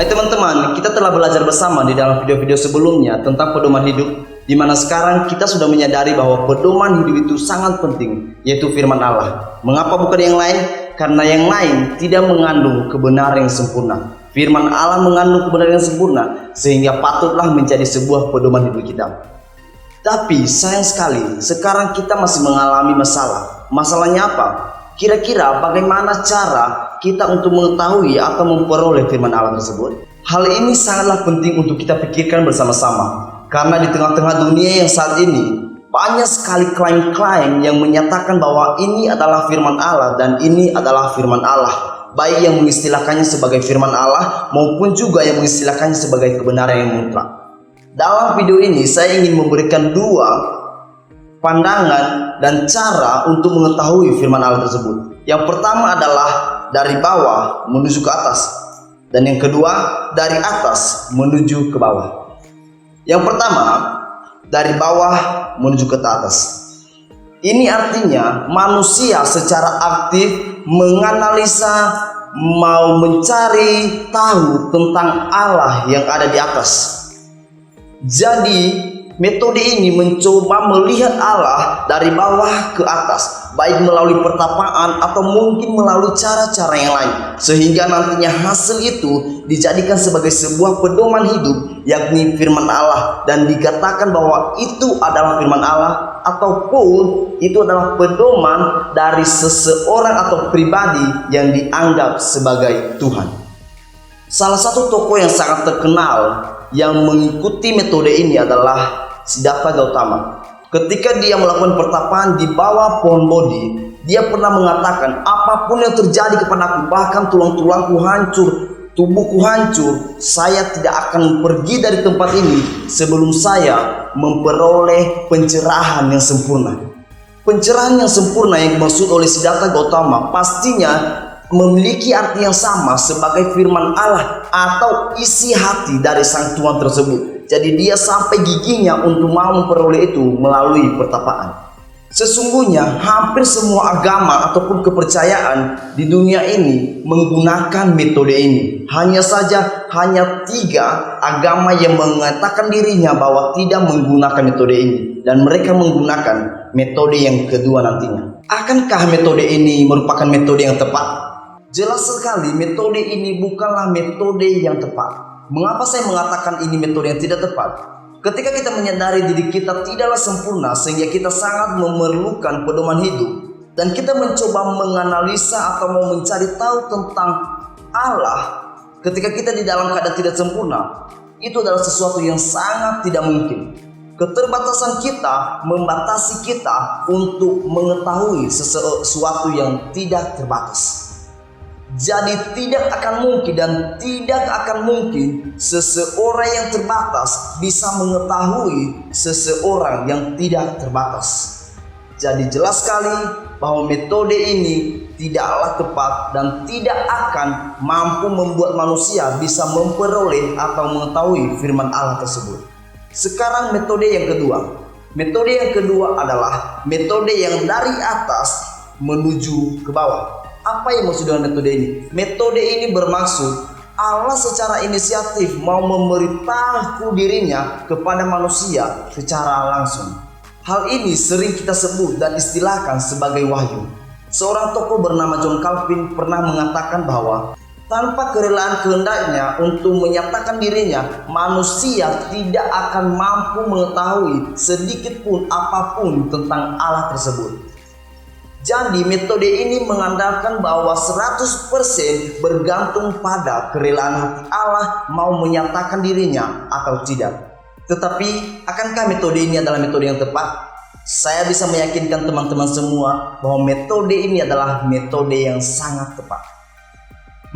Hai teman-teman, kita telah belajar bersama di dalam video-video sebelumnya tentang pedoman hidup, di mana sekarang kita sudah menyadari bahwa pedoman hidup itu sangat penting, yaitu firman Allah. Mengapa bukan yang lain? Karena yang lain tidak mengandung kebenaran yang sempurna. Firman Allah mengandung kebenaran yang sempurna, sehingga patutlah menjadi sebuah pedoman hidup kita. Tapi sayang sekali, sekarang kita masih mengalami masalah. Masalahnya apa? Kira-kira bagaimana cara kita untuk mengetahui atau memperoleh firman Allah tersebut? Hal ini sangatlah penting untuk kita pikirkan bersama-sama. Karena di tengah-tengah dunia yang saat ini, banyak sekali klaim-klaim yang menyatakan bahwa ini adalah firman Allah dan ini adalah firman Allah. Baik yang mengistilahkannya sebagai firman Allah maupun juga yang mengistilahkannya sebagai kebenaran yang mutlak. Dalam video ini saya ingin memberikan dua pandangan dan cara untuk mengetahui firman Allah tersebut. Yang pertama adalah dari bawah menuju ke atas, dan yang kedua dari atas menuju ke bawah. Yang pertama dari bawah menuju ke atas. Ini artinya manusia secara aktif menganalisa, mau mencari tahu tentang Allah yang ada di atas. Jadi metode ini mencoba melihat Allah dari bawah ke atas, baik melalui pertapaan atau mungkin melalui cara-cara yang lain, sehingga nantinya hasil itu dijadikan sebagai sebuah pedoman hidup, yakni firman Allah, dan dikatakan bahwa itu adalah firman Allah ataupun itu adalah pedoman dari seseorang atau pribadi yang dianggap sebagai Tuhan. Salah satu tokoh yang sangat terkenal yang mengikuti metode ini adalah Siddhartha Gautama. Ketika dia melakukan pertapaan di bawah pohon Bodhi, dia pernah mengatakan, apapun yang terjadi kepadaku, bahkan tulang-tulangku hancur, tubuhku hancur, saya tidak akan pergi dari tempat ini sebelum saya memperoleh pencerahan yang sempurna. Pencerahan yang sempurna yang dimaksud oleh Siddhartha Gautama pastinya memiliki arti yang sama sebagai firman Allah atau isi hati dari sang Tuhan tersebut. Jadi dia sampai giginya untuk mau memperoleh itu melalui pertapaan. Sesungguhnya hampir semua agama ataupun kepercayaan di dunia ini menggunakan metode ini. Hanya saja hanya 3 agama yang mengatakan dirinya bahwa tidak menggunakan metode ini, dan mereka menggunakan metode yang kedua nantinya. Akankah metode ini merupakan metode yang tepat? Jelas sekali metode ini bukanlah metode yang tepat. Mengapa saya mengatakan ini metode yang tidak tepat? Ketika kita menyadari diri kita tidaklah sempurna sehingga kita sangat memerlukan pedoman hidup, dan kita mencoba menganalisa atau mau mencari tahu tentang Allah ketika kita di dalam keadaan tidak sempurna, itu adalah sesuatu yang sangat tidak mungkin. Keterbatasan kita membatasi kita untuk mengetahui sesuatu yang tidak terbatas. Jadi tidak akan mungkin dan tidak akan mungkin seseorang yang terbatas bisa mengetahui seseorang yang tidak terbatas. Jadi jelas sekali bahwa metode ini tidaklah tepat dan tidak akan mampu membuat manusia bisa memperoleh atau mengetahui firman Allah tersebut. Sekarang metode yang kedua. Metode yang kedua adalah metode yang dari atas menuju ke bawah. Apa yang maksud dengan metode ini? Metode ini bermaksud Allah secara inisiatif mau memberitahu dirinya kepada manusia secara langsung. Hal ini sering kita sebut dan istilahkan sebagai wahyu. Seorang tokoh bernama John Calvin pernah mengatakan bahwa tanpa kerelaan kehendaknya untuk menyatakan dirinya, manusia tidak akan mampu mengetahui sedikit pun apapun tentang Allah tersebut. Jadi metode ini mengandalkan bahwa 100% bergantung pada kerelaan hati Allah mau menyatakan dirinya atau tidak. Tetapi akankah metode ini adalah metode yang tepat? Saya bisa meyakinkan teman-teman semua bahwa metode ini adalah metode yang sangat tepat.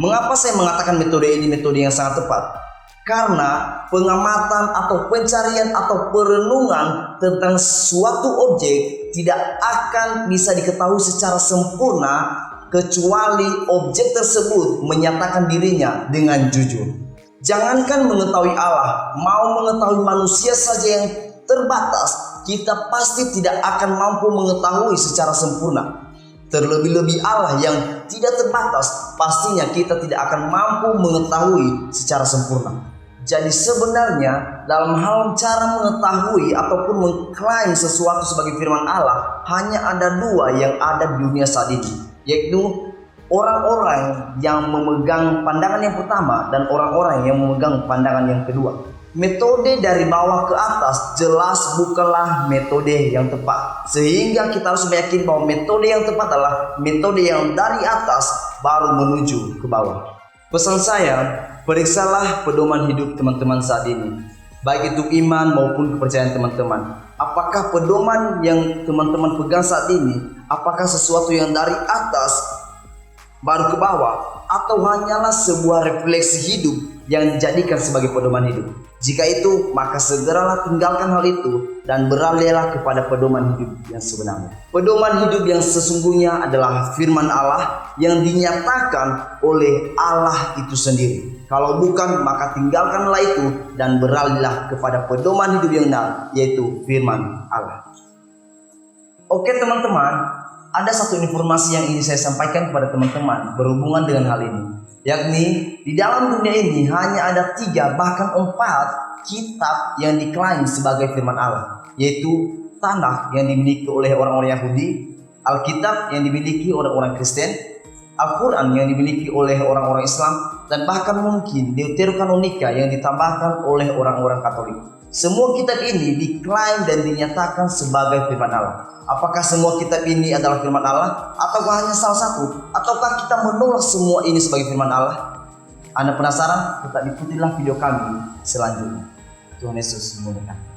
Mengapa saya mengatakan metode ini metode yang sangat tepat? Karena pengamatan atau pencarian atau perenungan tentang suatu objek tidak akan bisa diketahui secara sempurna kecuali objek tersebut menyatakan dirinya dengan jujur. Jangankan mengetahui Allah, mau mengetahui manusia saja yang terbatas, kita pasti tidak akan mampu mengetahui secara sempurna. Terlebih-lebih Allah yang tidak terbatas, pastinya kita tidak akan mampu mengetahui secara sempurna. Jadi sebenarnya dalam hal cara mengetahui ataupun mengklaim sesuatu sebagai firman Allah, hanya ada dua yang ada di dunia saat ini, yaitu orang-orang yang memegang pandangan yang pertama dan orang-orang yang memegang pandangan yang kedua. Metode dari bawah ke atas jelas bukanlah metode yang tepat, sehingga kita harus meyakini bahwa metode yang tepat adalah metode yang dari atas baru menuju ke bawah. Pesan saya, periksalah pedoman hidup teman-teman saat ini, baik itu iman maupun kepercayaan teman-teman. Apakah pedoman yang teman-teman pegang saat ini, apakah sesuatu yang dari atas baru ke bawah, atau hanyalah sebuah refleksi hidup yang dijadikan sebagai pedoman hidup? Jika itu, maka segeralah tinggalkan hal itu dan beralihlah kepada pedoman hidup yang sebenarnya. Pedoman hidup yang sesungguhnya adalah firman Allah yang dinyatakan oleh Allah itu sendiri. Kalau bukan, maka tinggalkanlah itu dan beralihlah kepada pedoman hidup yang benar, yaitu firman Allah. Oke teman-teman, ada satu informasi yang ingin saya sampaikan kepada teman-teman berhubungan dengan hal ini, yakni di dalam dunia ini hanya ada 3 bahkan 4 kitab yang diklaim sebagai firman Allah, yaitu Tanakh yang dimiliki oleh orang-orang Yahudi, Alkitab yang dimiliki oleh orang Kristen, Al-Quran yang dimiliki oleh orang-orang Islam, dan bahkan mungkin Deuterokanonika yang ditambahkan oleh orang-orang Katolik. Semua kitab ini diklaim dan dinyatakan sebagai firman Allah. Apakah semua kitab ini adalah firman Allah? Ataukah hanya salah satu? Ataukah kita menolak semua ini sebagai firman Allah? Anda penasaran? Tetap ikutilah video kami selanjutnya. Tuhan Yesus memberkati.